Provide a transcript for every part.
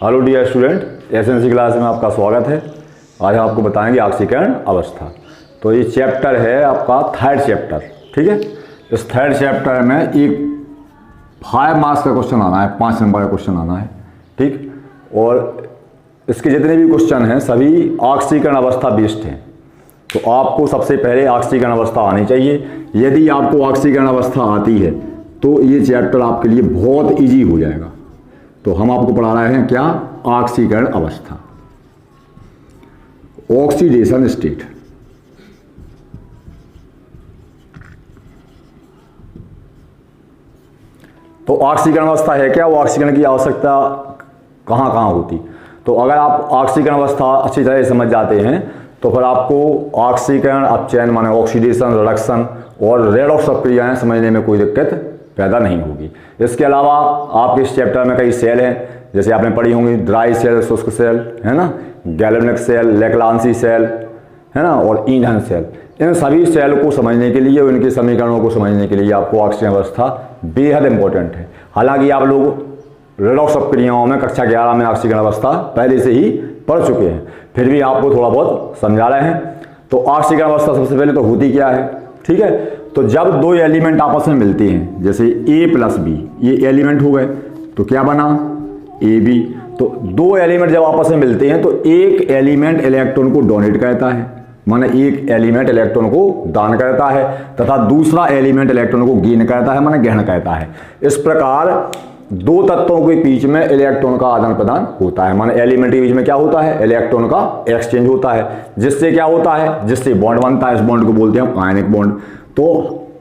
Hello dear student, SNC class में आपका स्वागत है। आज हम आपको बताएंगे ऑक्सीकरण अवस्था। तो ये चैप्टर है आपका थर्ड चैप्टर, ठीक है। इस थर्ड चैप्टर में एक 5 मार्क्स का क्वेश्चन आना है, 5 नंबर का क्वेश्चन आना है, ठीक। और इसके जितने भी क्वेश्चन हैं सभी ऑक्सीकरण अवस्था बेस्ड हैं। तो आपको सबसे पहले ऑक्सीकरण अवस्था आनी चाहिए। यदि आपको ऑक्सीकरण अवस्था आती है तो ये चैप्टर आपके लिए बहुत इजी हो जाएगा। तो हम आपको पढ़ा रहे हैं क्या? ऑक्सीकरण अवस्था, ऑक्सीडेशन स्टेट। तो ऑक्सीकरण अवस्था है क्या? वो ऑक्सीकरण की आवश्यकता कहाँ कहाँ होती। तो अगर आप ऑक्सीकरण अवस्था अच्छी तरह से समझ जाते हैं तो फिर आपको ऑक्सीकरण अपचयन माने ऑक्सीडेशन, रिडक्शन और रेडॉक्स प्रक्रियाएं समझने में कोई दिक्कत पैदा नहीं होगी। इसके अलावा आपके इस चैप्टर में कई सेल हैं, जैसे आपने पढ़ी होंगी ड्राई सेल, शुष्क सेल, है ना, गैल्वेनिक सेल, लेक्लांसी सेल, है ना, और ईंधन सेल। इन सभी सेल को समझने के लिए और इनके समीकरणों को समझने के लिए आपको ऑक्सीजन अवस्था बेहद इंपॉर्टेंट है। हालांकि आप लोग रेडॉक्स प्रक्रियाओं में कक्षा 11 में ऑक्सीकरण अवस्था पहले से ही पढ़ चुके हैं, फिर भी आपको थोड़ा बहुत समझा रहे हैं। तो ऑक्सीकरण अवस्था सबसे पहले तो होती क्या है, ठीक है। तो जब दो एलिमेंट आपस में मिलते हैं, जैसे A प्लस B, ये एलिमेंट हो गए तो क्या बना? AB। तो दो एलिमेंट जब आपस में मिलते हैं तो एक एलिमेंट इलेक्ट्रॉन को डोनेट करता है, माने एक एलिमेंट इलेक्ट्रॉन को दान करता है, तथा दूसरा एलिमेंट इलेक्ट्रॉन को गेन करता है, माने ग्रहण करता है। इस प्रकार दो तत्वों के बीच में इलेक्ट्रॉन का आदान प्रदान होता है, माने एलिमेंट के बीच में क्या होता है? इलेक्ट्रॉन का एक्सचेंज होता है, जिससे क्या होता है? जिससे बॉन्ड बनता है। इस बॉन्ड को बोलते हैं हम आयनिक बॉन्ड। तो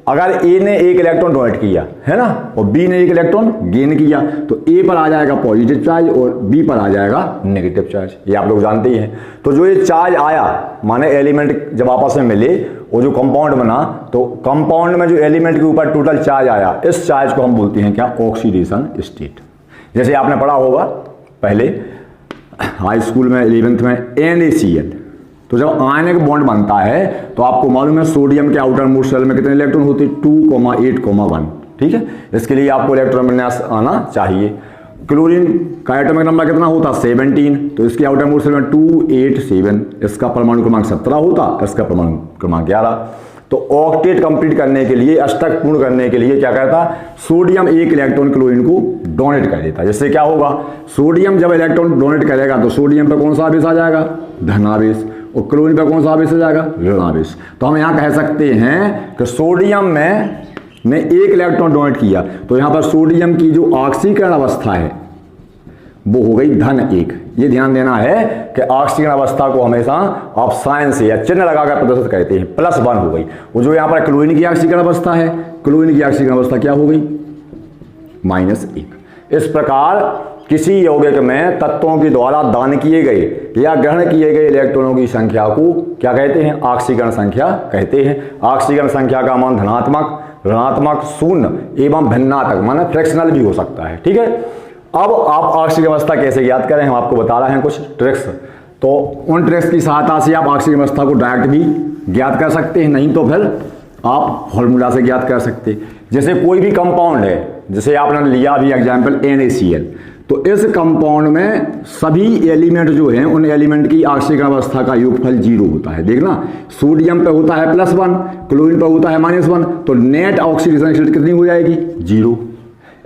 अगर ए ने एक इलेक्ट्रॉन डोनेट किया है ना, और बी ने एक इलेक्ट्रॉन गेन किया, तो ए पर आ जाएगा पॉजिटिव चार्ज और बी पर आ जाएगा नेगेटिव चार्ज। ये आप लोग जानते ही हैं। तो जो ये चार्ज आया, माने एलिमेंट जब आपस में मिले और जो कंपाउंड बना, तो कंपाउंड में जो एलिमेंट के ऊपर टोटल चार्ज आया, इस चार्ज को हम बोलते हैं क्या? Oxidation state. जैसे आपने पढ़ा होगा पहले हाई स्कूल में 11th में NaCl। तो जब आयनिक बॉन्ड बनता है तो आपको मालूम है सोडियम के आउटर मोस्ट शेल में कितने इलेक्ट्रॉन होते हैं? 2,8,1, ठीक है। इसके लिए आपको इलेक्ट्रॉन विन्यास आना चाहिए। क्लोरीन का एटॉमिक नंबर कितना होता? 17। तो इसके आउटर मोस्ट शेल में 2, 8, 7। इसका परमाणु क्रमांक 17 होता, इसका परमाणु क्रमांक 11। तो ऑक्टेट कंप्लीट करने के लिए, अष्टक पूर्ण करने के लिए क्या करता? सोडियम एक इलेक्ट्रॉन क्लोरीन को डोनेट कर देता। जिससे क्या होगा? सोडियम जब इलेक्ट्रॉन डोनेट करेगा तो सोडियम पर कौन सा आवेश आ जाएगा? धनावेश। और क्लोरीन पर कौन सा आवेश आ जाएगा? ऋणावेश। तो हम यहाँ कह सकते हैं कि सोडियम में ने एक इलेक्ट्रॉन डोनेट किया, तो यहाँ पर सोडियम की जो ऑक्सीकरण अवस्था है वो हो गई धन 1। ये ध्यान देना है कि ऑक्सीकरण अवस्था को हमेशा आप साइन से या चिन्ह लगाकर प्रदर्शित करते हैं। +1 हो गई। वो जो यहाँ पर क्लोरीन की ऑक्सीकरण अवस्था है, क्लोरीन की ऑक्सीकरण अवस्था क्या हो गई? -1। इस प्रकार किसी यौगिक में तत्वों के द्वारा दान किए गए या ग्रहण किए गए इलेक्ट्रॉनों की संख्या को क्या कहते हैं? ऑक्सीकरण संख्या कहते हैं। ऑक्सीकरण संख्या का मान धनात्मक, ऋणात्मक, शून्य एवं भिन्नात्मक माने फ्रैक्शनल भी हो सकता है, ठीक है। अब आप ऑक्सीकरण अवस्था कैसे ज्ञात करें, हम आपको बता रहे हैं कुछ ट्रिक्स। तो उन ट्रिक्स की सहायता से आप ऑक्सीकरण अवस्था को डायरेक्ट भी ज्ञात कर सकते हैं, नहीं तो फिर आप फॉर्मूला से ज्ञात कर सकते हैं। जैसे कोई भी कंपाउंड है, जैसे आपने लिया अभी एग्जाम्पल NaCl, तो इस कंपाउंड में सभी एलिमेंट जो हैं उन एलिमेंट की ऑक्सीकरण अवस्था का योगफल 0 होता है। देखना, सोडियम पे होता है +1, क्लोरीन पे होता है -1, तो नेट ऑक्सीडेशन स्टेट कितनी हो जाएगी? 0।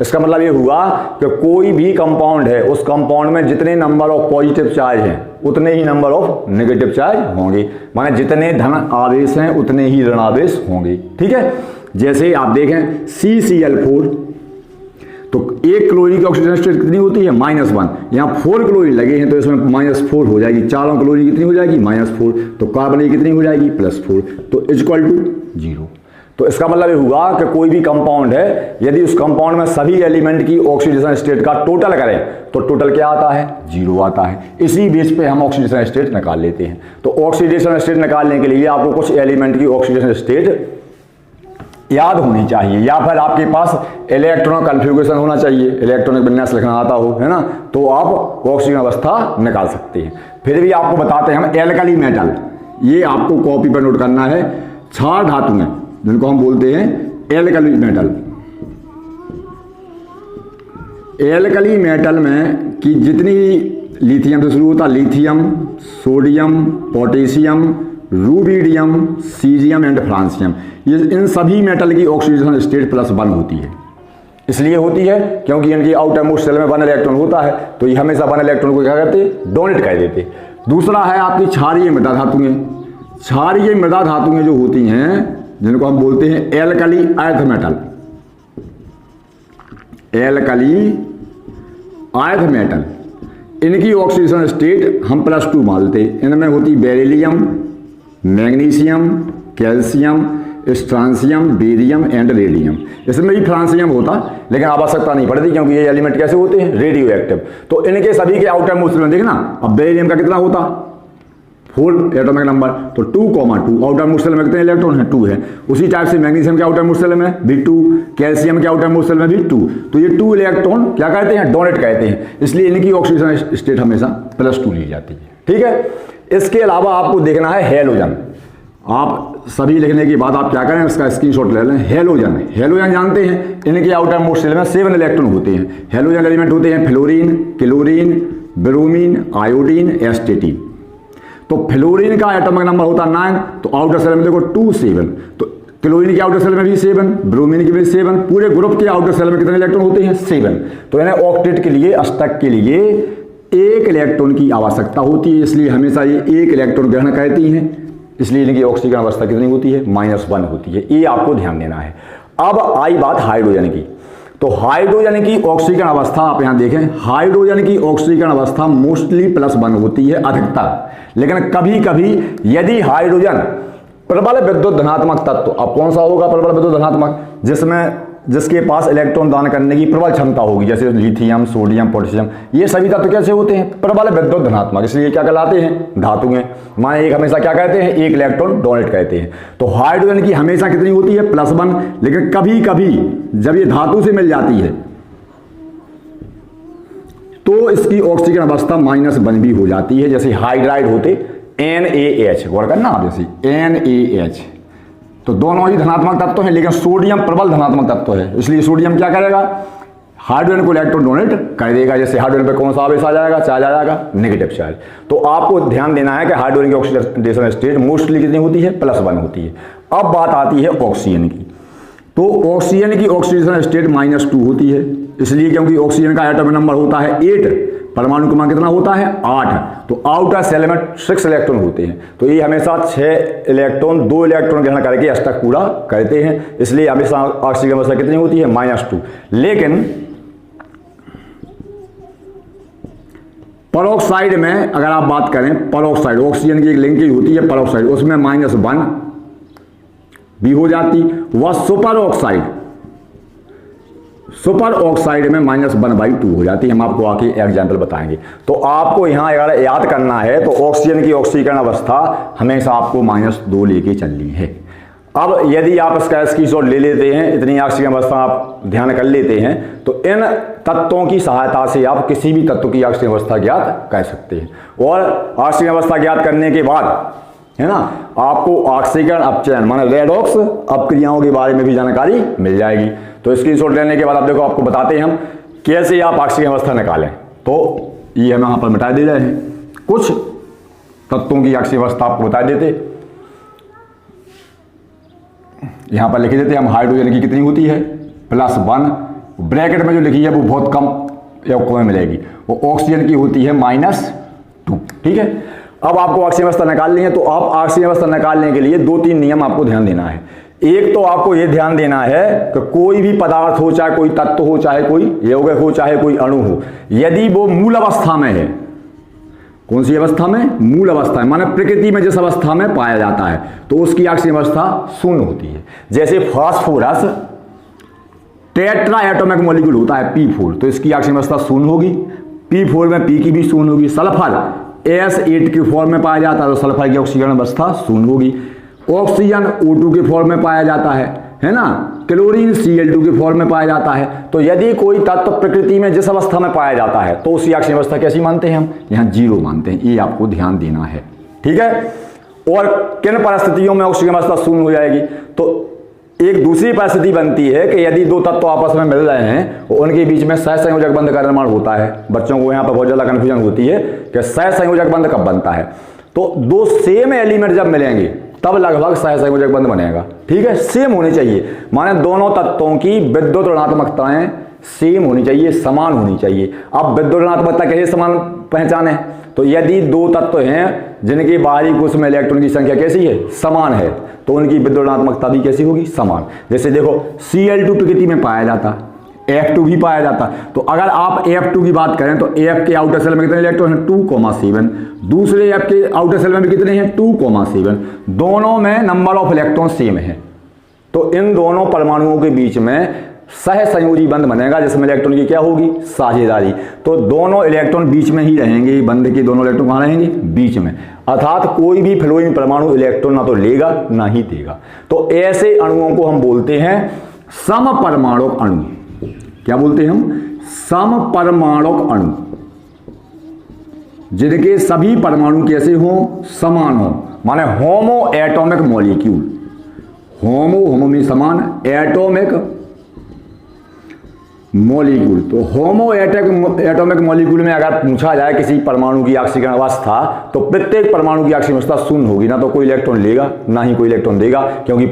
इसका मतलब ये हुआ कि कोई भी कंपाउंड है, उस कंपाउंड में जितने नंबर ऑफ पॉजिटिव चार्ज हैं उतने ही नंबर ऑफ नेगेटिव चार्ज होंगे, माने जितने धन आवेश हैं उतने ही ऋणावेश होंगे, ठीक है। जैसे आप देखें CCl4, तो एक क्लोरीन की ऑक्सीडेशन स्टेट कितनी होती है? -1। यहाँ 4 क्लोरीन लगे हैं तो इसमें -4 हो जाएगी। चारों क्लोरीन कितनी हो जाएगी? -4। तो कार्बन की कितनी हो जाएगी? +4। तो इक्वल टू 0। तो इसका मतलब ये हुआ कि कोई भी कंपाउंड है, यदि उस कंपाउंड में सभी एलिमेंट की ऑक्सीडेशन स्टेट का टोटल करें तो टोटल क्या आता है? 0 आता है। इसी बेस पे हम ऑक्सीडेशन स्टेट निकाल लेते हैं। तो ऑक्सीडेशन स्टेट निकालने के लिए आपको कुछ एलिमेंट की ऑक्सीडेशन स्टेट याद होनी चाहिए, या फिर आपके पास इलेक्ट्रॉन कन्फिगरेशन होना चाहिए, इलेक्ट्रॉनिक विन्यास लिखना आता हो, है ना, तो आप ऑक्सीजन अवस्था निकाल सकते हैं। फिर भी आपको बताते हैं हम एल्कली मेटल, ये आपको कॉपी पर नोट करना है। क्षार धातु में जिनको हम बोलते हैं एल्कली मेटल, एल्कली मेटल में कि जितनी लिथियम से शुरू होता, lithium, sodium, potassium, rubidium, caesium and francium, ये इन सभी मेटल की ऑक्सीडेशन स्टेट +1 होती है। इसलिए होती है क्योंकि इनकी आउटर मोस्ट शेल में 1 इलेक्ट्रॉन होता है, तो ये हमेशा 1 इलेक्ट्रॉन को क्या कहते हैं, डोनेट कर देते। दूसरा है आपकी क्षारीय मृदा धातुएं। क्षारीय मृदा धातुएं जो होती हैं जिनको हम बोलते हैं alkali earth metal, alkali earth metal, इनकी ऑक्सीडेशन स्टेट हम +2 मानते। इनमें होती beryllium, magnesium, calcium, strontium, barium and radium. इसमें भी फ्रांसियम होता, लेकिन आवश्यकता नहीं पड़ती क्योंकि ये एलिमेंट कैसे होते हैं, रेडियो एक्टिव। तो इनके सभी के आउटर मोस्ट में देखना, अब बेरिलियम का कितना होता, 4 एटॉमिक नंबर, तो 2,2 आउटर मोस्ट में कितने इलेक्ट्रॉन है, 2 है। उसी टाइप से मैग्नीशियम के आउटर मोस्ट में भी 2, कैल्शियम के आउटर मोस्ट में भी 2। तो ये 2 इलेक्ट्रॉन क्या कहते हैं, डोनेट कहते हैं, इसलिए इनकी ऑक्सीडेशन स्टेट हमेशा +2 ली जाती है। ठीक है, इसके अलावा आपको देखना है हैलोजन। आप सभी लिखने के बाद आप क्या करें, इसका स्क्रीनशॉट ले लें। हैलोजन, हैलोजन जानते हैं, इनके आउटर मोस्ट शेल में 7 इलेक्ट्रॉन होते हैं। हैलोजन एलिमेंट होते हैं फ्लोरीन, क्लोरीन, ब्रोमीन, आयोडीन, एस्टेटीन। तो फ्लोरीन का एटॉमिक नंबर होता 9, तो आउटर सेल में देखो 2, 7, तो क्लोरीन के आउटर सेल में भी 7, ब्रोमीन के भी 7, पूरे ग्रुप के आउटर सेल में कितने इलेक्ट्रॉन होते हैं, 7। तो इन्हें ऑक्टेट के लिए, अष्टक के लिए 1 इलेक्ट्रॉन की आवश्यकता होती है, इसलिए हमेशा ये 1 इलेक्ट्रॉन ग्रहण करती हैं। इसलिए इनकी ऑक्सीजन अवस्था कितनी होती है, -1 होती है। ये आपको ध्यान देना है। अब आई बात हाइड्रोजन की, तो हाइड्रोजन की ऑक्सीजन अवस्था आप यहां देखें, हाइड्रोजन की ऑक्सीजन अवस्था मोस्टली +1 होती है अधिकतर, लेकिन कभी कभी यदि हाइड्रोजन प्रबल विद्युत धनात्मक तत्व, अब कौन सा होगा प्रबल विद्युत धनात्मक, जिसके पास इलेक्ट्रॉन दान करने की प्रबल क्षमता होगी, जैसे लिथियम, सोडियम, पोटेशियम, ये सभी तत्व कैसे होते हैं, प्रबल विद्युत धनात्मक, इसलिए क्या कहलाते हैं, धातुएं। माने एक हमेशा क्या कहते हैं, 1 इलेक्ट्रॉन डोनेट कहते हैं। तो हाइड्रोजन की हमेशा कितनी होती है, +1, लेकिन कभी कभी जब ये धातु से मिल जाती है तो इसकी ऑक्सीजन अवस्था -1 भी हो जाती है। जैसे हाइड्राइड होते NaH, गौर करना आप, जैसे NaH, तो दोनों ही धनात्मक तत्व हैं, लेकिन सोडियम प्रबल धनात्मक तत्व है, इसलिए सोडियम क्या करेगा, हाइड्रोजन को इलेक्ट्रॉन डोनेट कर देगा। जैसे हाइड्रोजन पे कौन सा आवेश आ जाएगा, चार्ज आ जाएगा, नेगेटिव चार्ज। तो आपको ध्यान देना है कि हाइड्रोजन की ऑक्सीडेशन स्टेट मोस्टली कितनी होती है, +1 होती है। अब बात आती है ऑक्सीजन की, तो ऑक्सीजन की ऑक्सीडेशन स्टेट -2 होती है, इसलिए क्योंकि ऑक्सीजन का एटॉमिक नंबर होता है 8, परमाणु क्रमांक कितना होता है, 8, तो आउटर सेल में 6 इलेक्ट्रॉन होते हैं, तो ये हमेशा 6 इलेक्ट्रॉन 2 इलेक्ट्रॉन ग्रहण करके अष्टक पूरा करते हैं, इसलिए हमेशा ऑक्सीजन अवस्था कितनी होती है, -2। लेकिन परोक्साइड में अगर आप बात करें, परोक्साइड ऑक्सीजन की एक लिंकेज होती है परोक्साइड, उसमें -1 भी हो जाती। वह सुपर ऑक्साइड में -1/2 हो जाती है। हम आपको आके एग्जाम्पल बताएंगे। तो आपको यहाँ अगर याद करना है तो ऑक्सीजन की ऑक्सीकरण अवस्था हमेशा आपको -2 लेके चलनी है। अब यदि आप इसका स्क्रीनशॉट ले लेते हैं, इतनी ऑक्सीजन अवस्था आप ध्यान कर लेते हैं, तो इन तत्वों की सहायता से आप किसी भी तत्व की ऑक्सीजन अवस्था ज्ञात कर सकते हैं। और ऑक्सीजन अवस्था ज्ञात करने के बाद, है ना, आपको ऑक्सीकरण अपचयन माने रेडॉक्स अपक्रियाओं के बारे में भी जानकारी मिल जाएगी। तो स्क्रीनशॉट लेने के बाद आप देखो, आपको बताते हैं हम कैसे आप ऑक्सीजन अवस्था निकालें। तो ये हम यहाँ पर मिटा दे रहे हैं, कुछ तत्वों की ऑक्सीजन अवस्था आपको बता देते, यहाँ पर लिख देते हम हाइड्रोजन की कितनी होती है, +1, ब्रैकेट में जो लिखी है वो बहुत कम आपको मिलेगी, वो ऑक्सीजन की होती है -2। ठीक है, अब आपको ऑक्सीजन अवस्था निकालनी है, तो आप ऑक्सीजन अवस्था निकालने के लिए 2-3 नियम आपको ध्यान देना है। एक तो आपको यह ध्यान देना है कि कोई भी पदार्थ हो, चाहे कोई तत्व हो, चाहे कोई यौगिक हो, चाहे कोई अणु हो, यदि वो मूल अवस्था में है, कौन सी अवस्था में, मूल अवस्था है, माने प्रकृति में जिस अवस्था में पाया जाता है, तो उसकी ऑक्सीजन अवस्था 0 होती है। जैसे फास्फोरस टेट्रा एटॉमिक मॉलिक्यूल होता है P4, तो इसकी ऑक्सीजन अवस्था 0 होगी। P4 में P की भी 0 होगी। सल्फर S8 के फॉर्म में पाया जाता है, तो सल्फर की ऑक्सीजन अवस्था 0 होगी। ऑक्सीजन O2 के फॉर्म में पाया जाता है ना, क्लोरीन Cl2 के फॉर्म में पाया जाता है। तो यदि कोई तत्व प्रकृति में जिस अवस्था में पाया जाता है, तो उसकी ऑक्सीजन अवस्था कैसी मानते हैं हम, यहाँ 0 मानते हैं। ये आपको ध्यान देना है, ठीक है। और किन परिस्थितियों में ऑक्सीजन अवस्था 0 हो जाएगी, तो एक दूसरी परिस्थिति बनती है कि यदि दो तत्व आपस में मिल रहे हैं और उनके बीच में सहसंयोजक बंध का निर्माण होता है। बच्चों को यहाँ पर बहुत ज़्यादा कन्फ्यूजन होती है कि सहसंयोजक बंध कब बनता है। तो दो सेम एलिमेंट जब मिलेंगे तब लगभग सहसंयोजक बंध बनेगा। ठीक है, सेम होने चाहिए, माने दोनों तत्वों की विद्युत ऋणात्मकताएं सेम होनी चाहिए, समान होनी चाहिए। अब विद्युत ऋणात्मकता कैसे समान पहचाने? तो यदि दो तत्व हैं जिनके बाहरी कोश में इलेक्ट्रॉन की संख्या कैसी है, समान है, तो उनकी विद्युत ऋणात्मकता भी कैसी होगी, समान। जैसे देखो Cl2 प्रकृति में पाया जाता, F2 भी पाया जाता। तो अगर आप F2 की बात करें तो F के आउटर सेल में कितने इलेक्ट्रॉन हैं, 2,7। दूसरे F के आउटर सेल में भी कितने हैं, 2,7। दोनों में नंबर ऑफ इलेक्ट्रॉन सेम है। तो इन दोनों परमाणुओं के बीच में सहसंयोजी बंध बनेगा जिसमें इलेक्ट्रॉन की क्या होगी, साझेदारी। तो दोनों इलेक्ट्रॉन बीच में ही रहेंगे, बंध के दोनों इलेक्ट्रॉन कहाँ रहेंगे, बीच में। अर्थात कोई भी फ्लोरीन परमाणु इलेक्ट्रॉन ना तो लेगा ना ही देगा। तो ऐसे अणुओं को हम बोलते हैं समपरमाणुक अणु। क्या बोलते हैं हम, समपरमाणुक अणु, जिनके सभी परमाणु कैसे हो, समान हो, माने होमो एटॉमिक मॉलिक्यूल। होमो में समान, एटॉमिक मॉलिक्यूल। तो होमो एटॉमिक मॉलिक्यूल में अगर पूछा जाए किसी परमाणु की ऑक्सीकरण अवस्था, तो प्रत्येक परमाणु की ऑक्सीकरण अवस्था शून्य होगी, ना तो कोई इलेक्ट्रॉन लेगा ना ही कोई इलेक्ट्रॉन देगा, क्योंकि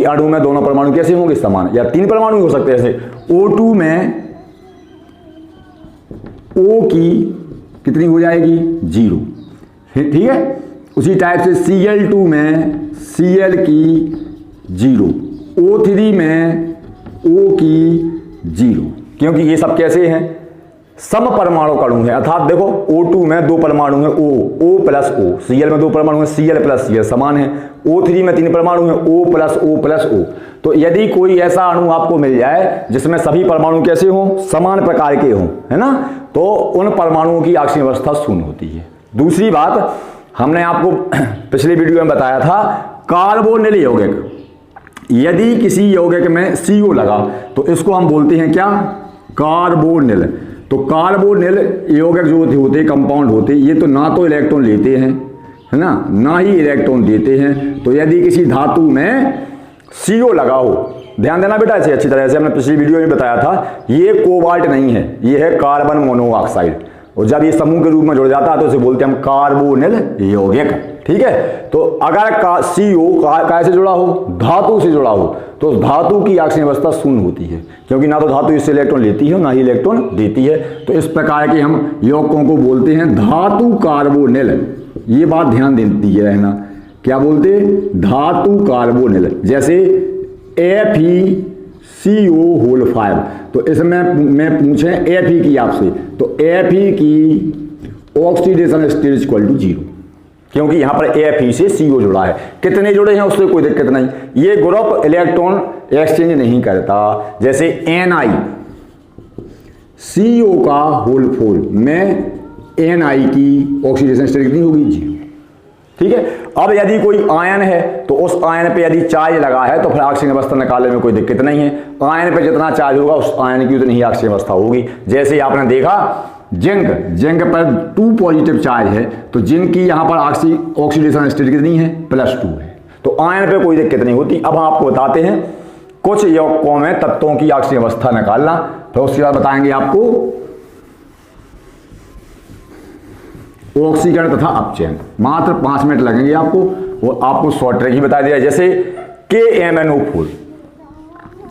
अणु में दोनों परमाणु कैसे होंगे, समान। या तीन परमाणु हो सकते हैं, जैसे O2 में O की कितनी हो जाएगी, 0। ठीक है, उसी टाइप से Cl2 में Cl की 0, O3 में O की 0, क्योंकि ये सब कैसे हैं, समपरमाणुक अणु है। अर्थात देखो O2 में दो परमाणु है, O प्लस O, Cl में दो परमाणु है, Cl प्लस Cl समान है। O3 में तीन परमाणु है, O plus O plus O। तो यदि कोई ऐसा अणु आपको मिल जाए जिसमें सभी परमाणु कैसे हों, समान प्रकार के हों, है ना, तो उन परमाणुओं की ऑक्सीजन अवस्था शून्य होती है। दूसरी बात हमने आपको पिछले वीडियो में बताया था, कार्बोनिल यौगिक। यदि किसी यौगिक में CO लगा तो इसको हम बोलते हैं क्या, कार्बोनिल। तो कार्बोनिल यौगिक जो होते कंपाउंड होते, ये तो ना तो इलेक्ट्रॉन लेते हैं, है ना ही इलेक्ट्रॉन देते हैं। तो यदि किसी धातु में CO लगा हो, ध्यान देना बेटा इसे अच्छी तरह से, हमने पिछली वीडियो में बताया था, ये कोबाल्ट नहीं है, ये है कार्बन मोनोऑक्साइड। और जब ये समूह के रूप में जुड़ जाता है तो इसे बोलते हैं हम कार्बोनिल यौगिक। ठीक है, तो अगर CO कैसे जुड़ा हो, धातु से जुड़ा हो, तो धातु की ऑक्सीजन अवस्था शून्य होती है, क्योंकि ना तो धातु इससे इलेक्ट्रॉन लेती है ना ही इलेक्ट्रॉन देती है। तो इस प्रकार के हम यौगिकों को बोलते हैं धातु कार्बोनिल। ये बात ध्यान दीजिए रहना, क्या बोलते, धातु कार्बोनिल। जैसे FeCO5, तो इसमें मैं पूछे Fe की आपसे, तो Fe की ऑक्सीडेशन स्टेट इक्वल टू 0, क्योंकि यहां पर Fe से CO जुड़ा है। कितने जुड़े हैं उससे कोई दिक्कत नहीं, ये ग्रुप इलेक्ट्रॉन एक्सचेंज नहीं करता। जैसे Ni, CO का होल 4 में Ni की ऑक्सीडेशन स्टेट कितनी होगी, 0। ठीक है, अब यदि कोई आयन है तो उस आयन पे यदि चार्ज लगा है तो फिर ऑक्सीजन अवस्था निकालने में कोई दिक्कत नहीं है। आयन पे जितना चार्ज होगा उस आयन की उतनी ही ऑक्सीजन अवस्था होगी। जैसे आपने देखा जिंक पर 2 पॉजिटिव चार्ज है, तो जिंक की यहाँ पर ऑक्सीडेशन स्टेट कितनी है, +2 है, तो आयन पे कोई दिक्कत नहीं होती। अब हम आपको बताते हैं कुछ यौगिकों में तत्वों की ऑक्सीजन अवस्था निकालना, फिर उसके बाद बताएंगे आपको ऑक्सीकरण तथा अपचयन। मात्र 5 मिनट लगेंगे आपको, और आपको शॉर्ट ट्रिक ही बता दिया। जैसे KMnO4,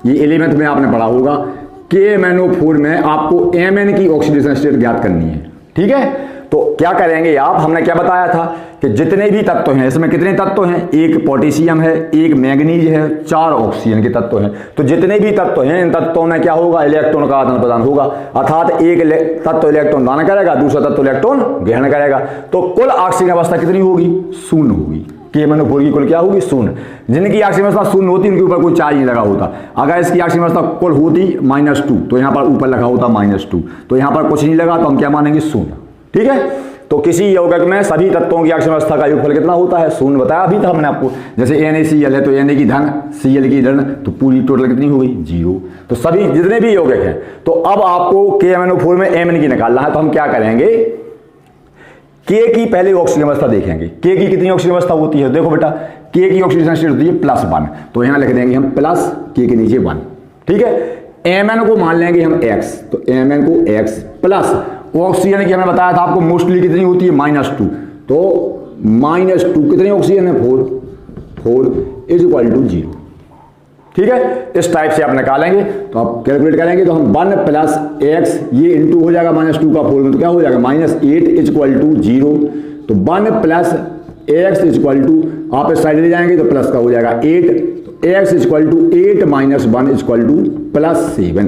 ये एलिमेंट में आपने पढ़ा होगा, KMnO4 में आपको Mn की ऑक्सीडेशन स्टेट ज्ञात करनी है। ठीक है, तो क्या करेंगे आप, हमने क्या बताया था कि जितने भी तत्व हैं, इसमें कितने तत्व हैं, एक पोटेशियम है, एक मैग्नीज है, 4 ऑक्सीजन के तत्व हैं। तो जितने भी तत्व हैं इन तत्वों में क्या होगा, इलेक्ट्रॉन का आदान प्रदान होगा। अर्थात एक तत्व इलेक्ट्रॉन दान करेगा, दूसरा तत्व इलेक्ट्रॉन ग्रहण करेगा। तो कुल ऑक्सीजन अवस्था कितनी होगी, शून्य होगी। KMnO4 की कुल क्या होगी, शून्य। जिनकी ऑक्सीजन अवस्था शून्य होती उनके ऊपर कोई चार्ज नहीं लगा होता। अगर इसकी ऑक्सीजन अवस्था कुल होती -2, तो यहाँ पर ऊपर लगा होता -2, तो यहाँ पर कुछ नहीं लगा, तो हम क्या मानेंगे, शून्य। ठीक है, तो किसी यौगिक में सभी तत्वों की ऑक्सीजन अवस्था का योगफल कितना होता है, शून्य बताया अभी था हमने आपको। जैसे NaCl है तो Na की धन, Cl की ऋण, तो पूरी टोटल कितनी हो गई, 0। तो सभी जितने भी यौगिक हैं, तो अब आपको KMnO4 में Mn की निकालना है, तो हम क्या करेंगे, के की पहले ऑक्सीजन अवस्था देखेंगे। के की कितनी ऑक्सीजन अवस्था होती है? देखो बेटा, के की ऑक्सीजन स्टेट होती है +1, तो यहाँ लिख देंगे हम प्लस के नीचे 1, ठीक है। Mn को मान लेंगे हम x, तो Mn को x प्लस ऑक्सीजन की हमने बताया था आपको मोस्टली कितनी होती है -2, तो -2 कितनी ऑक्सीजन है 4 इज इक्वल टू 0, ठीक है। इस टाइप से आप निकालेंगे तो आप कैलकुलेट करेंगे तो हम 1 प्लस x ये इंटू हो जाएगा -2 का 4 में, तो क्या हो जाएगा -8 इज इक्वल टू 0, तो 1 plus x is equal to आप इस साइड ले जाएंगे तो प्लस का हो जाएगा 8, तो x is equal to 8 minus 1 is equal to +7।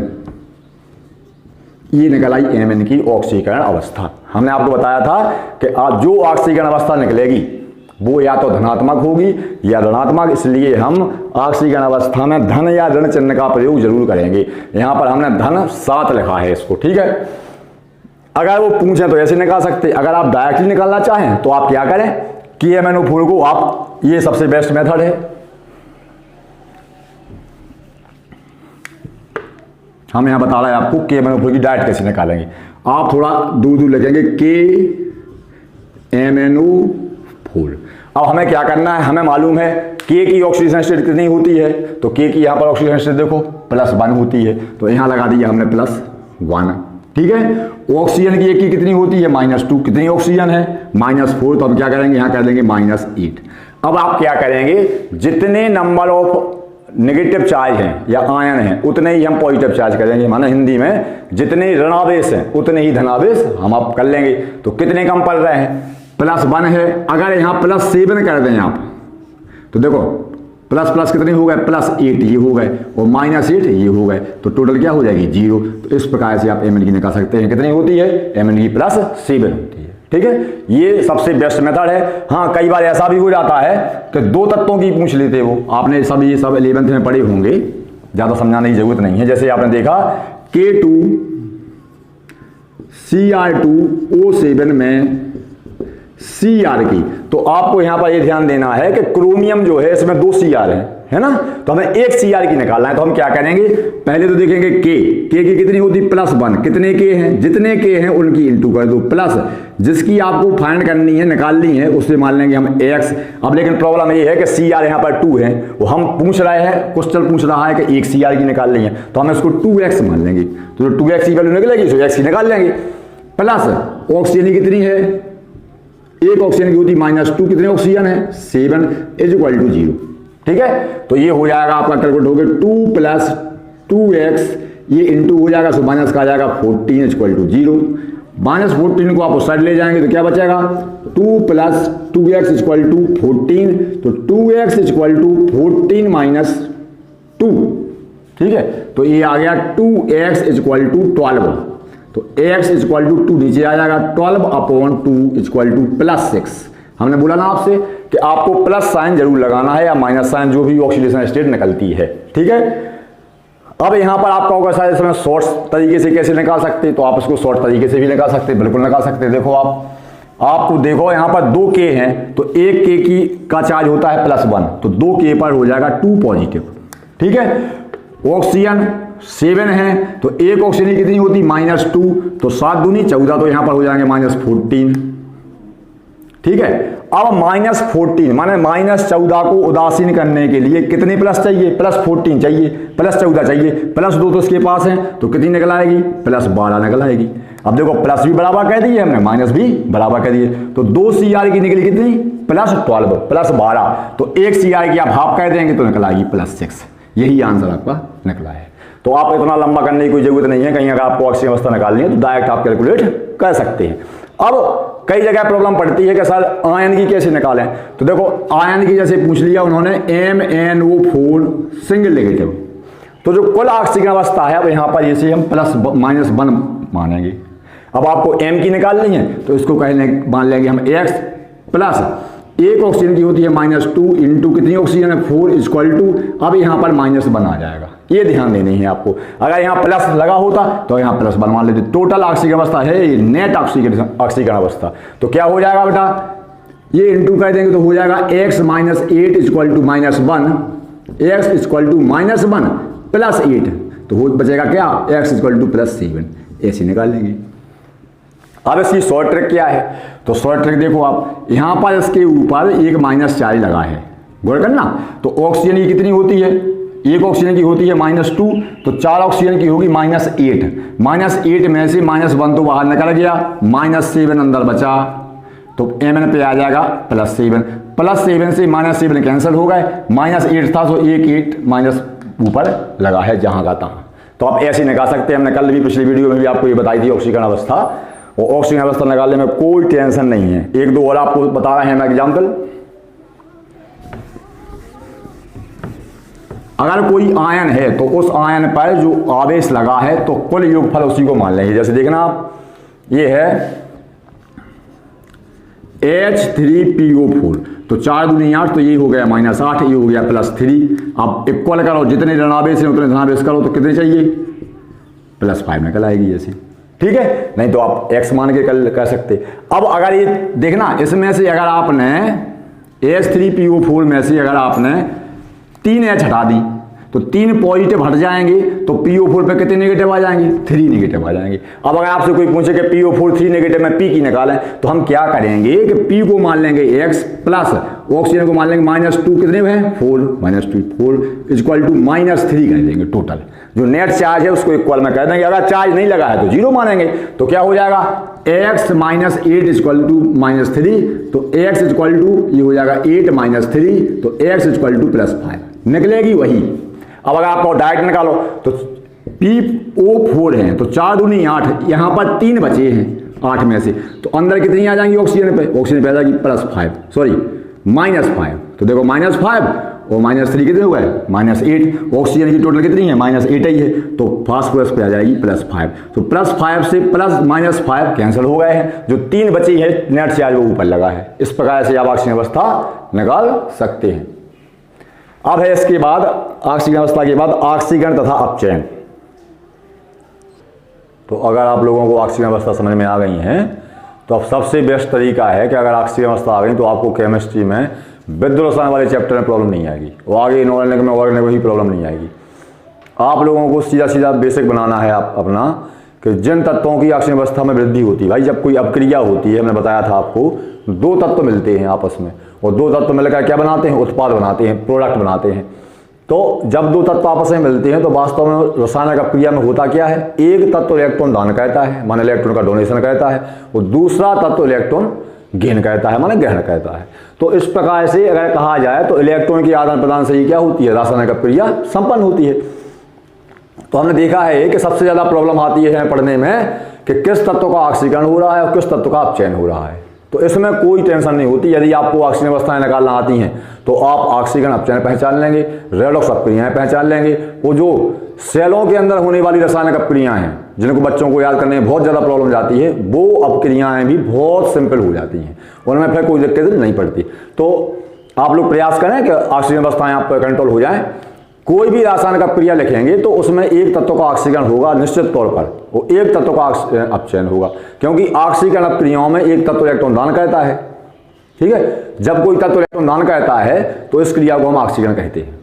ये निकल आई Mn की ऑक्सीकरण अवस्था। हमने आपको बताया था कि आप जो ऑक्सीकरण अवस्था निकलेगी वो या तो धनात्मक होगी या ऋणात्मक, इसलिए हम ऑक्सीकरण अवस्था में धन या ऋण चिन्ह का प्रयोग जरूर करेंगे। यहां पर हमने धन 7 लिखा है इसको, ठीक है। अगर वो पूछे तो ऐसे निकाल सकते, अगर आप डायरेक्टली निकालना चाहें तो आप क्या करें कि MnO4 को आप, ये सबसे बेस्ट मेथड है। हम यहां बता रहे हैं आपको कि MnO4 की डायरेक्ट कैसे निकालेंगे। आप थोड़ा दूर लिखेंगे KMnO4। अब हमें क्या करना है, हमें मालूम है के की ऑक्सीजन स्टेट कितनी होती है, तो के की यहाँ पर ऑक्सीजन स्टेट देखो +1 होती है, तो यहाँ लगा दिया हमने +1, ठीक है। ऑक्सीजन की एक की कितनी होती है -2, कितनी ऑक्सीजन है -4, तो हम क्या करेंगे यहाँ कर देंगे -8। अब आप क्या करेंगे, जितने नंबर ऑफ नेगेटिव चार्ज हैं या आयन हैं उतने ही हम पॉजिटिव चार्ज करेंगे, माना हिंदी में जितने ऋणावेश हैं उतने ही धनावेश हम आप कर लेंगे। तो कितने कम पड़ रहे हैं, +1 है, अगर यहाँ +7 कर दें आप तो देखो प्लस कितने हो गए, +8 ये हो गए और -8 ये हो गए, तो टोटल क्या हो जाएगी 0। तो इस प्रकार से आप Mn की निकाल सकते हैं, कितनी होती है Mn की +7 होती है, ठीक है। ये सबसे बेस्ट मेथड है। हाँ, कई बार ऐसा भी हो जाता है कि 2 तत्वों की पूछ लेते हो, आपने ये सब 11th में पढ़े होंगे, ज़्यादा समझाने की जरूरत नहीं है। जैसे आपने देखा K2Cr2O7 में Cr की, तो आपको यहां पर ये ध्यान देना है कि क्रोमियम जो है इसमें 2 Cr है ना, तो हमें 1 Cr की निकालना है। तो हम क्या करेंगे, पहले तो देखेंगे K की कितनी होती +1, कितने K हैं, जितने K हैं उनकी इंटू कर दो, प्लस जिसकी आपको फाइंड करनी है निकालनी है उससे मान लेंगे हम x। अब लेकिन प्रॉब्लम ये है कि Cr यहाँ पर 2 है, वो हम पूछ रहे हैं, क्वेश्चन पूछ रहा है कि 1 Cr की निकालनी है, तो हम इसको 2x मान लेंगे, तो जो 2x की वैल्यू निकलेगी तो x की निकाल लेंगे। प्लस ऑक्सीजन की कितनी है, एक ऑक्सीजन की होती -2, कितने ऑक्सीजन है 7 इज इक्वल टू 0, ठीक है। तो ये हो जाएगा आपका कैलकुलेट हो गया 2 + 2x, ये इंटू हो जाएगा, सो माइनस का आ जाएगा 14 इज इक्वल टू 0। -14 को आप उस साइड ले जाएंगे तो क्या बचेगा, 2 + 2x इज इक्वल टू 14, तो 2x इज इक्वल टू 14 - 2, ठीक है। तो ये आ गया 2x इज इक्वल टू 12, तो x इज इक्वल टू 2 नीचे आ जाएगा 12/2 इज इक्वल टू +6। हमने बोला ना आपसे कि आपको प्लस साइन जरूर लगाना है या माइनस साइन, जो भी ऑक्सीडेशन स्टेट निकलती है, ठीक है। अब यहां पर आपका होगा शायद इसमें शॉर्ट तरीके से कैसे निकाल सकते हैं, तो आप इसको शॉर्ट तरीके से भी निकाल सकते हैं, बिल्कुल निकाल सकते हैं। देखो आपको देखो यहां पर 2 K हैं, तो 1 K की का चार्ज होता है +1, तो 2 K पर हो जाएगा 2 पॉजिटिव, ठीक है। ऑक्सीजन 7 है, तो एक ऑक्सीजन कितनी होती -2, तो 7 दूनी 14, तो यहां पर हो जाएंगे -14, ठीक है। अब -14 माने -14 को उदासीन करने के लिए कितने प्लस चाहिए, +14 चाहिए, +14 चाहिए, +2 तो इसके पास है, तो कितनी निकल आएगी, +12 निकल आएगी। अब देखो प्लस भी बराबर कह दिए हमने, माइनस भी बराबर कह दिए, तो 2 Cr की निकली कितनी +12 +12, तो 1 Cr की आप हाफ कह देंगे तो निकल आएगी +6। यही आंसर आपका निकला है। तो आप इतना लंबा करने की कोई जरूरत नहीं है, कहीं अगर आपको ऑक्सीजन अवस्था निकालनी है तो डायरेक्ट आप कैलकुलेट कर सकते हैं। अब कई जगह प्रॉब्लम पड़ती है कि सर आयन की कैसे निकालें, तो देखो आयन की जैसे पूछ लिया उन्होंने MnO4 सिंगल नेगेटिव, तो जो कुल ऑक्सीजन अवस्था है अब यहाँ पर इसे हम +-1 मानेंगे। अब आपको M की निकालनी है तो इसको मान लेंगे हम x प्लस एक ऑक्सीजन की होती है -2 इंटू कितनी ऑक्सीजन है 4 इज इक्वल टू, अब यहाँ पर -1 आ जाएगा, ये ध्यान देनी है आपको। अगर यहाँ प्लस लगा होता तो यहाँ +1 मान लेते। टोटल ऑक्सीजन अवस्था है ये नेट ऑक्सीजन अवस्था, तो क्या हो जाएगा बेटा, ये इंटू कर देंगे तो हो जाएगा x - 8 is equal to -1, x is equal to -1 + 8, तो वो बचेगा क्या x इज इक्वल टू +7, ऐसे निकाल लेंगे। अब इसकी शॉर्ट ट्रिक क्या है, तो शॉर्ट ट्रिक देखो आप, यहाँ पर इसके ऊपर एक माइनस चार्ज लगा है, गौर करना। तो ऑक्सीजन की कितनी होती है, एक ऑक्सीजन की होती है -2, तो 4 ऑक्सीजन की होगी -8। -8 में से -1 तो बाहर निकल गया, -7 अंदर बचा, तो Mn पे आ जाएगा +7। +7 से -7 कैंसिल हो गए, -8 था तो 8 माइनस ऊपर लगा है जहां का तहां। तो आप ऐसे निकाल सकते हैं। हमने कल भी पिछली वीडियो में भी आपको ये बताई थी ऑक्सीकरण अवस्था, और ऑक्सीकरण अवस्था निकालने में कोई टेंशन नहीं है। एक दो और आपको बता रहे हैं हम एग्जाम्पल। अगर कोई आयन है तो उस आयन पर जो आवेश लगा है तो कुल योगफल उसी को मान लेंगे। जैसे देखना आप, ये है H3PO4, तो 4 दूनी 8, तो ये हो गया -8, ये हो गया +3। अब इक्वल करो, जितने ऋणावेश हैं उतने धनावेश करो, तो कितने चाहिए, +5 निकल आएगी ऐसे, ठीक है। नहीं तो आप x मान के कर सकते। अब अगर ये देखना, इसमें से अगर आपने H3PO4 में से अगर आपने 3 H हटा दी तो 3 पॉजिटिव हट जाएंगे, तो PO4 पे कितने नेगेटिव आ जाएंगे, 3 नेगेटिव आ जाएंगे। अब अगर आपसे कोई पूछे कि PO4 3 नेगेटिव में P की निकालें, तो हम क्या करेंगे कि P को मान लेंगे x प्लस ऑक्सीजन को मान लेंगे -2, कितने हैं 4, -2 4 इक्वल टू -3 कर देंगे। टोटल जो नेट चार्ज है उसको इक्वल में कर देंगे। अगर चार्ज नहीं लगा है तो 0 मानेंगे, तो क्या हो जाएगा x -8 इक्वल टू -3, तो x इक्वल टू ये हो जाएगा 8 -3, तो x इक्वल टू +5 निकलेगी वही। अब अगर आपको डायरेक्ट निकालो तो PO4 है, तो 4 दूनी 8, यहाँ पर 3 बचे हैं 8 में से, तो अंदर कितनी आ जाएंगी ऑक्सीजन पे, ऑक्सीजन पे आ जाएगी +5, सॉरी -5। तो देखो -5 और -3 कितने हुए, -8। ऑक्सीजन की टोटल कितनी है, -8 ही है, तो फास्फोरस पे आ जाएगी +5। तो +5 से +-5 कैंसिल हो गए हैं, जो 3 बची है नेट चार्ज वो ऊपर लगा है। इस प्रकार से आप ऑक्सीजन अवस्था निकाल सकते हैं। अब है इसके बाद ऑक्सीकरण अवस्था के बाद ऑक्सीकरण तथा अपचयन। तो अगर आप लोगों को ऑक्सीकरण अवस्था समझ में आ गई है, तो अब सबसे बेस्ट तरीका है कि अगर ऑक्सीकरण अवस्था आ गई तो आपको केमिस्ट्री में विद्युत रसायन वाले चैप्टर में प्रॉब्लम नहीं आएगी, वो आगे इनऑर्गेनिक में ऑर्गेनिक में भी प्रॉब्लम नहीं आएगी। आप लोगों को सीधा सीधा बेसिक बनाना है आप अपना, कि जिन तत्वों की ऑक्सीजन अवस्था में वृद्धि होती है, भाई जब कोई अपक्रिया होती है, हमने बताया था आपको 2 तत्व मिलते हैं आपस में, और 2 तत्व मिलकर क्या बनाते हैं, उत्पाद बनाते हैं, प्रोडक्ट बनाते हैं। तो जब 2 तत्व आपस में मिलते हैं तो वास्तव में रासायनिक अपक्रिया में होता क्या है, एक तत्व इलेक्ट्रॉन दान कहता है, माने इलेक्ट्रॉन का डोनेशन कहता है, और दूसरा तत्व इलेक्ट्रॉन गेन कहता है, माने ग्रहण कहता है। तो इस प्रकार से अगर कहा जाए तो इलेक्ट्रॉन की आदान प्रदान से ही क्या होती है, रासायनिक अपक्रिया संपन्न होती है। तो हमने देखा है कि सबसे ज्यादा प्रॉब्लम आती है पढ़ने में कि किस तत्व का ऑक्सीकरण हो रहा है और किस तत्व का अपचयन हो रहा है। तो इसमें कोई टेंशन नहीं होती। यदि आपको ऑक्सीजन अवस्थाएं निकालना आती हैं तो आप ऑक्सीकरण अपचयन पहचान लेंगे, रेडॉक्स अपक्रियाएं पहचान लेंगे। वो जो सेलों के अंदर होने वाली रासायनिक अपक्रियाएं हैं, जिनको बच्चों को याद करने में बहुत ज़्यादा प्रॉब्लम जाती है, वो अपक्रियाएं भी बहुत सिंपल हो जाती हैं, उनमें फिर कोई दिक्कत नहीं पड़ती। तो आप लोग प्रयास करें कि ऑक्सीजन अवस्थाएं आप पर कंट्रोल हो जाएं। कोई भी रासायनिक अपक्रिया लिखेंगे तो उसमें एक तत्व का ऑक्सीकरण होगा निश्चित तौर पर, वो एक तत्व का अपचयन होगा, क्योंकि ऑक्सीकरण अपक्रियाओं में एक तत्व इलेक्ट्रॉन दान कहता है। ठीक है, जब कोई तत्व इलेक्ट्रॉन दान कहता है तो इस क्रिया को हम ऑक्सीकरण कहते हैं।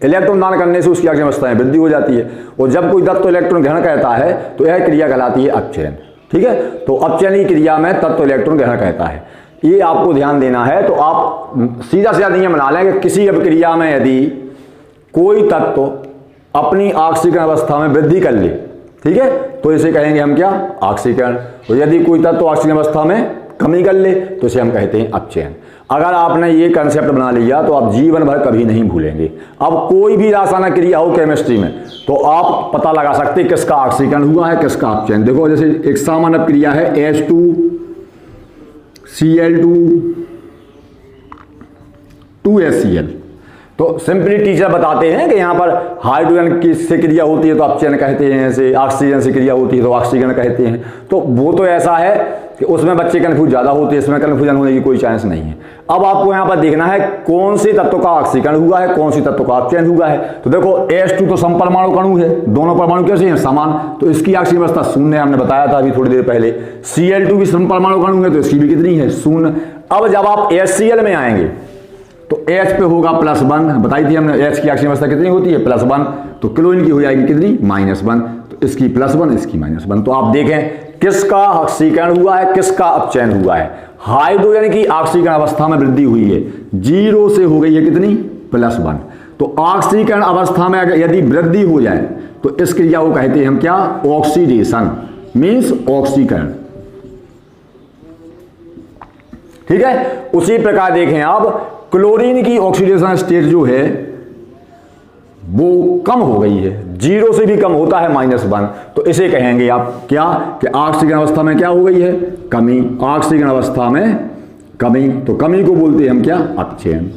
इलेक्ट्रॉन दान करने से उसकी ऑक्सीजन अवस्था में वृद्धि हो जाती है, और जब कोई तत्व इलेक्ट्रॉन ग्रहण कहता है तो यह क्रिया कहलाती है अपचयन। ठीक है, तो अपचयन की क्रिया में तत्व इलेक्ट्रॉन ग्रहण कहता है, ये आपको ध्यान देना है। तो आप सीधा सीधा नियम बना लें कि किसी अपक्रिया में यदि कोई तत्व अपनी ऑक्सीकरण अवस्था में वृद्धि कर ले, ठीक है, तो इसे कहेंगे हम क्या, ऑक्सीकरण। और यदि कोई तत्व ऑक्सीकरण अवस्था में कमी कर ले तो इसे हम कहते हैं अपचयन। अगर आपने ये कंसेप्ट बना लिया तो आप जीवन भर कभी नहीं भूलेंगे। अब कोई भी रासायनिक क्रिया हो केमिस्ट्री में तो आप पता लगा सकते हैं किसका ऑक्सीकरण हुआ है, किसका अपचयन। देखो जैसे एक सामान्य क्रिया है H2Cl2 2HCl, तो सिंपली टीचर बताते हैं कि यहाँ पर हाइड्रोजन की से क्रिया होती है तो अपचयन कहते हैं, ऐसे ऑक्सीजन से क्रिया होती है तो ऑक्सीकरण कहते हैं। तो वो तो ऐसा है कि उसमें बच्चे कन्फ्यूज ज़्यादा होते हैं, इसमें कन्फ्यूजन होने की कोई चांस नहीं है। अब आपको यहाँ पर देखना है कौन से तत्व का ऑक्सीकरण हुआ है, कौन से तत्व का अपचयन हुआ है। तो देखो H2 तो समपरमाणु अणु है, दोनों परमाणु कैसे हैं, समान, तो इसकी ऑक्सीजन अवस्था शून्य, हमने बताया था अभी थोड़ी देर पहले। Cl2 भी समपरमाणु अणु है तो इसकी भी कितनी है, शून्य। अब जब आप HCl में आएंगे तो H पे होगा +1, बताई थी हमने H की ऑक्सीजन अवस्था कितनी होती है, +1, तो क्लोरीन की हो जाएगी कितनी, -1। तो इसकी +1 इसकी -1। तो आप देखें किसका ऑक्सीकरण हुआ है, किसका अपचयन हुआ है। हाइड्रोजन की ऑक्सीकरण अवस्था में वृद्धि हुई है, 0 से हो गई है कितनी, +1। तो ऑक्सीकरण अवस्था में अगर यदि वृद्धि हो जाए तो इस क्रिया को कहते हैं हम क्या, ऑक्सीडेशन, मीन्स ऑक्सीकरण। ठीक है। उसी प्रकार देखें आप, क्लोरीन की ऑक्सीडेशन स्टेट जो है वो कम हो गई है, 0 से भी कम होता है -1, तो इसे कहेंगे आप क्या, कि ऑक्सीकरण अवस्था में क्या हो गई है, कमी। ऑक्सीकरण अवस्था में कमी, तो कमी को बोलते हैं हम क्या, अपचयन।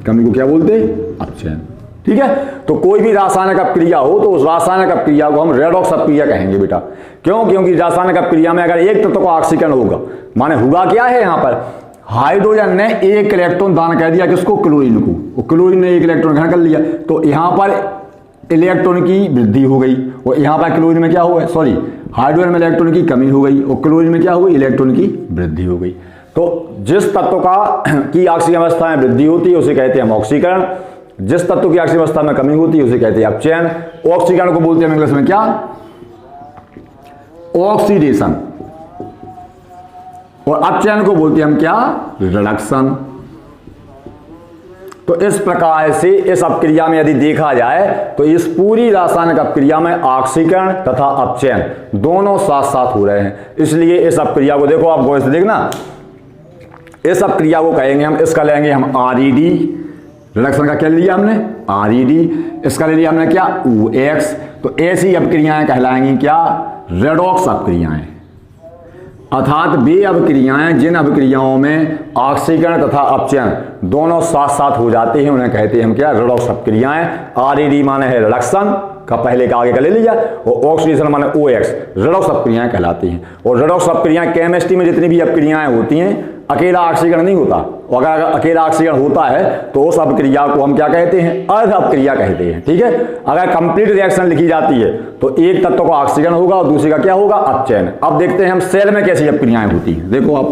कमी को क्या बोलते हैं, अपचयन। ठीक है। तो कोई भी रासायनिक अपक्रिया हो तो उस रासायनिक अपक्रिया को हम रेडॉक्स अपक्रिया कहेंगे बेटा। क्यों, क्योंकि रासायनिक अपक्रिया में अगर एक तत्व का ऑक्सीकरण होगा, माने हुआ क्या है यहां पर, हाइड्रोजन ने एक इलेक्ट्रॉन दान कर दिया किसको, क्लोरीन को, क्लोरीन ने एक इलेक्ट्रॉन ग्रहण कर लिया, तो यहां पर इलेक्ट्रॉन की वृद्धि हो गई, और यहां पर क्लोरीन में क्या हुआ, सॉरी हाइड्रोजन में इलेक्ट्रॉन की कमी हो गई, और क्लोरीन में क्या हो गई, इलेक्ट्रॉन की वृद्धि हो गई। तो जिस तत्व की ऑक्सीकरण अवस्था में वृद्धि होती है उसे कहते हैं हम ऑक्सीकरण, जिस तत्व की ऑक्सीकरण अवस्था में कमी होती है उसे कहते हैं अपचयन। ऑक्सीकरण को बोलते हैं इंग्लिश में क्या, ऑक्सीडेशन, और अपचयन को बोलते हैं हम क्या, रिडक्शन। तो इस प्रकार से इस अपक्रिया में यदि देखा जाए तो इस पूरी रासायनिक अपक्रिया में ऑक्सीकरण तथा अपचयन दोनों साथ साथ हो रहे हैं। इसलिए इस अपक्रिया को देखो, आप गौर से देखना, इस अपक्रिया को कहेंगे हम, इसका लेंगे हम RED, रिडक्शन का क्या लिया हमने, RED, इसका ले लिया हमने क्या, OX। तो ऐसी अपक्रियाएं कहलाएंगी क्या, रेडॉक्स अपक्रियाएं। अर्थात वे अपक्रियाएं जिन अपक्रियाओं में ऑक्सीकरण तथा अपचयन दोनों साथ साथ हो जाते हैं उन्हें कहते हैं हम क्या, रेडॉक्स अपक्रियाएं। RED माने है रिडक्शन का, पहले का आगे का ले लिया, और ऑक्सीडेशन माने OX, रेडॉक्स अपक्रियाएं कहलाती हैं। और रेडॉक्स अपक्रियाएं केमिस्ट्री में जितनी भी अपक्रियाएं होती हैं, अकेला ऑक्सीकरण नहीं होता, और अगर अकेला ऑक्सीकरण होता है तो उस अपक्रिया को हम क्या कहते हैं, अर्ध अपक्रिया कहते हैं। ठीक है। अगर कंप्लीट रिएक्शन लिखी जाती है तो एक तत्व का ऑक्सीकरण होगा और दूसरे का क्या होगा, अपचयन। अब देखते हैं हम सेल में कैसी अपक्रियाएं होती हैं। देखो आप,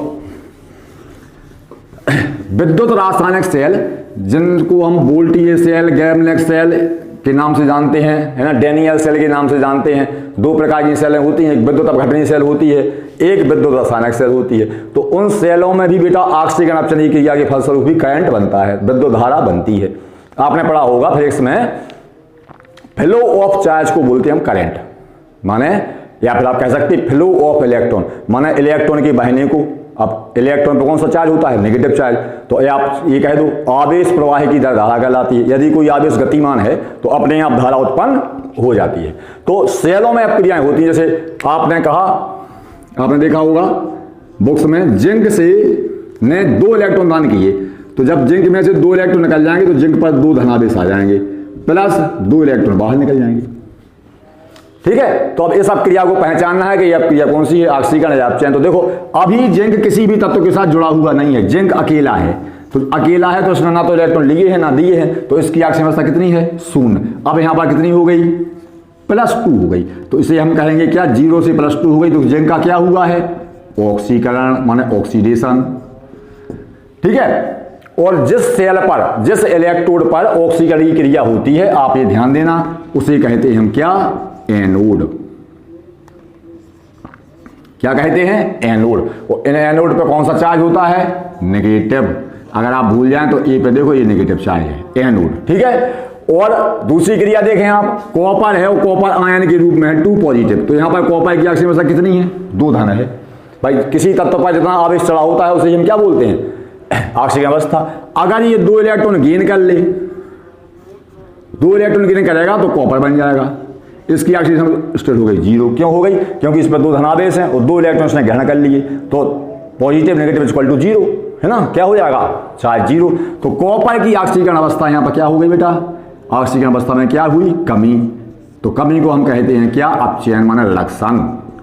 विद्युत रासायनिक सेल, जिनको हम वोल्टीज सेल, गैमलेक सेल के नाम से जानते हैं, है ना, डेनियल सेल के नाम से जानते हैं। दो प्रकार की सेलें होती हैं, एक विद्युत अपघटनी सेल होती है, एक विद्युत रासायनिक सेल होती है। तो उन सेलों में भी बेटा ऑक्सीकरण अपचयन की क्रिया के फलस्वरूप भी करंट बनता है, विद्युत धारा बनती है। आपने पढ़ा होगा फिजिक्स में, फ्लो ऑफ चार्ज को बोलते हैं हम करंट, माने, या फिर आप कह सकते हैं फ्लो ऑफ इलेक्ट्रॉन, माने इलेक्ट्रॉन के बहने को। अब इलेक्ट्रॉन पर कौन सा चार्ज होता है, नेगेटिव चार्ज। तो आप ये कह दो आवेश प्रवाह की धारा कहलाती है। यदि कोई आवेश गतिमान है तो अपने आप धारा उत्पन्न हो जाती है। तो सेलों में अपक्रियाएं होती हैं, जैसे आपने कहा, आपने देखा होगा बुक्स में, जिंक से ने 2 इलेक्ट्रॉन दान किए, तो जब जिंक में से 2 इलेक्ट्रॉन निकल जाएंगे तो जिंक पर 2 धनावेश आ जाएंगे, प्लस 2 इलेक्ट्रॉन बाहर निकल जाएंगे। ठीक है। तो अब इस अपक्रिया को पहचानना है कि यह अपक्रिया कौन सी है, ऑक्सीकरण या अपचयन। तो देखो, अभी जिंक किसी भी तत्व के साथ जुड़ा हुआ नहीं है, जिंक अकेला है। तो अकेला है तो इसने ना तो इलेक्ट्रॉन लिए हैं ना दिए हैं, तो इसकी ऑक्सीकरण अवस्था कितनी है, 0। अब यहां पर कितनी हो गई, +2 हो गई। तो इसे हम कहेंगे क्या, 0 से +2 हो गई, तो जिंक का क्या हुआ है, ऑक्सीकरण, माने ऑक्सीडेशन। ठीक है। और जिस सेल पर, जिस इलेक्ट्रोड पर ऑक्सीकरण की क्रिया होती है, आप ये ध्यान देना, उसे कहते हैं हम क्या, एनोड। क्या कहते हैं, एनोड। और इन एनोड पे कौन सा चार्ज होता है, नेगेटिव। अगर आप भूल जाएं तो ए पे देखो, ये नेगेटिव चार्ज है, एनोड। ठीक है। और दूसरी क्रिया देखें आप, कॉपर है, वो कॉपर आयन के रूप में है, 2 पॉजिटिव। तो यहां पर कॉपर की ऑक्सीकरण अवस्था कितनी है, 2 धन है। भाई किसी तत्व पर जितना आवेश चढ़ा होता है उसे हम क्या बोलते हैं, ऑक्सीकरण अवस्था। अगर ये 2 इलेक्ट्रॉन गेन कर ले, 2 इलेक्ट्रॉन गेन करेगा तो कॉपर बन जाएगा, इसकी ऑक्सीडेशन स्टेट हो गई 0। क्यों हो गई, क्योंकि इस पर 2 धनावेश हैं और 2 इलेक्ट्रॉन ने ग्रहण कर लिए, तो पॉजिटिव नेगेटिव इक्वल टू 0, है ना, क्या हो जाएगा, चार्ज 0। तो कॉपर की ऑक्सीकरण अवस्था यहां पर क्या हो गई बेटा, ऑक्सीकरण अवस्था में क्या हुई, कमी। तो कमी को हम कहते हैं क्या, अपचयन, माने रिडक्शन।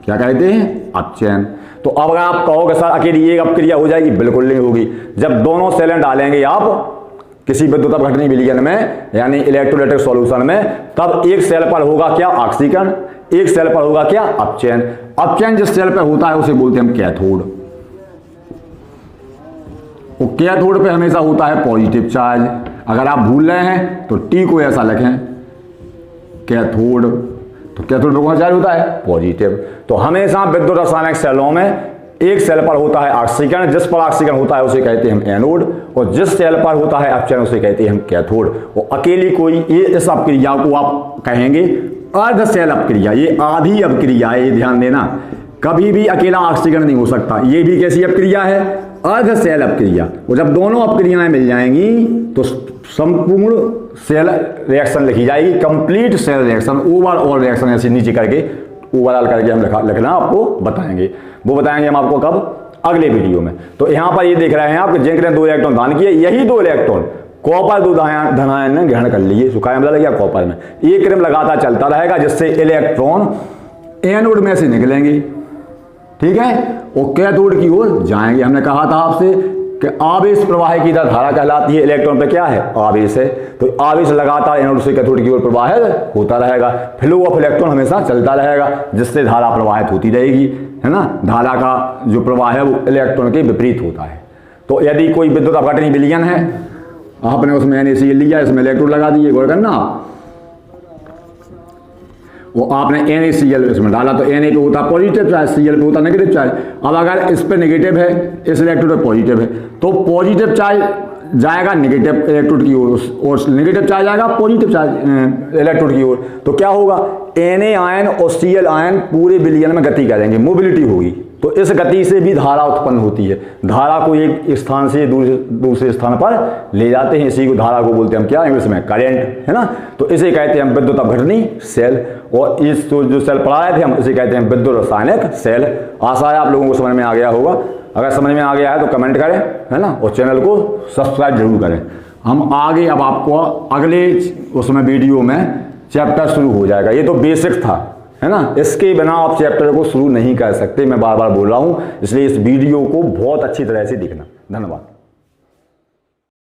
क्या कहते हैं, अपचयन। तो अब अगर आप कहोगे सर अकेली एक अपक्रिया हो जाएगी, बिल्कुल नहीं होगी। जब दोनों सेलें डालेंगे आप किसी विद्युत अपघटनी विलयन में, यानी इलेक्ट्रोलाइटिक सॉल्यूशन में, तब एक सेल पर होगा क्या, ऑक्सीकरण, एक सेल पर होगा क्या, अपचयन। अपचयन जिस सेल पर होता है उसे बोलते हैं हम कैथोड। वो कैथोड पे हमेशा होता है पॉजिटिव चार्ज। अगर आप भूल रहे हैं तो टी को ऐसा लिखें, कैथोड, तो कैथोड पे कौन सा चार्ज होता है? पॉजिटिव। तो हमेशा विद्युत रासायनिक सेलों में एक सेल पर होता है ऑक्सीकरण, जिस पर ऑक्सीकरण होता है उसे कहते हैं हम एनोड, और जिस सेल पर होता है अपचयन उसे कहते हैं हम कैथोड। और अकेली कोई ये इस अपक्रिया को आप कहेंगे अर्ध सेल अपक्रिया, ये आधी अपक्रिया है, ये ध्यान देना। कभी भी अकेला ऑक्सीकरण नहीं हो सकता। ये भी कैसी अपक्रिया है? अर्ध सेल अपक्रिया। और जब दोनों अपक्रियाएं मिल जाएंगी तो संपूर्ण सेल रिएक्शन लिखी जाएगी, complete cell reaction, overall reaction, ऐसे नीचे करके ओवरऑल करके हम लिखना आपको बताएंगे। वो बताएंगे हम आपको कब? अगले वीडियो में। तो यहां पर ये देख रहे हैं आप कि जिंक ने 2 इलेक्ट्रॉन दान किए, यही 2 इलेक्ट्रॉन कॉपर 2 धनायन ने ग्रहण कर लिए। सुखाया मिला गया कॉपर में। ये क्रम लगातार चलता रहेगा, जिससे इलेक्ट्रॉन एनोड में से निकलेंगे, ठीक है, और कैथोड की ओर जाएंगे। हमने कहा था आपसे कि आवेश प्रवाह की धारा कहलाती है। इलेक्ट्रॉन पे क्या है? आवेश है। तो आवेश लगातार एनोड से कैथोड की ओर प्रवाहित होता रहेगा। फ्लो ऑफ इलेक्ट्रॉन हमेशा चलता रहेगा, जिससे धारा प्रवाहित होती रहेगी, है ना। धारा का जो प्रवाह है वो इलेक्ट्रॉन के विपरीत होता है। तो यदि कोई विद्युत अपघटनी विलयन है, आपने उसमें NaCl लिया, इसमें इलेक्ट्रोड लगा दिए, गौर करना, वो आपने NaCl इसमें डाला तो Na पे होता पॉजिटिव चार्ज, Cl पे होता नेगेटिव चार्ज। अब अगर इस पे नेगेटिव है, इस इलेक्ट्रोड पे पॉजिटिव है, तो पॉजिटिव चार्ज जाएगा नेगेटिव इलेक्ट्रोड की ओर, और नेगेटिव चार्ज आएगा पॉजिटिव चार्ज इलेक्ट्रोड की ओर। तो क्या होगा? Na आयन और Cl आयन पूरे विलयन में गति करेंगे, मोबिलिटी होगी। तो इस गति से भी धारा उत्पन्न होती है। धारा को एक स्थान से दूसरे स्थान पर ले जाते हैं, इसी को धारा को बोलते हैं हम क्या? इंग्लिश में करंट, है ना। तो इसे कहते हैं हम विद्युत अपघटनी सेल, और इस जो सेल पढ़ा रहे थे हम इसे कहते हैं विद्युत रासायनिक सेल। आशा है आप लोगों को समझ में आ गया होगा। अगर समझ में आ गया है तो कमेंट करें, है ना, और चैनल को सब्सक्राइब जरूर करें। हम आगे अब आपको अगले उसमें वीडियो में चैप्टर शुरू हो जाएगा। ये तो बेसिक था, है ना। इसके बिना आप चैप्टर को शुरू नहीं कर सकते, मैं बार बार बोल रहा हूं। इसलिए इस वीडियो को बहुत अच्छी तरह से देखना। धन्यवाद।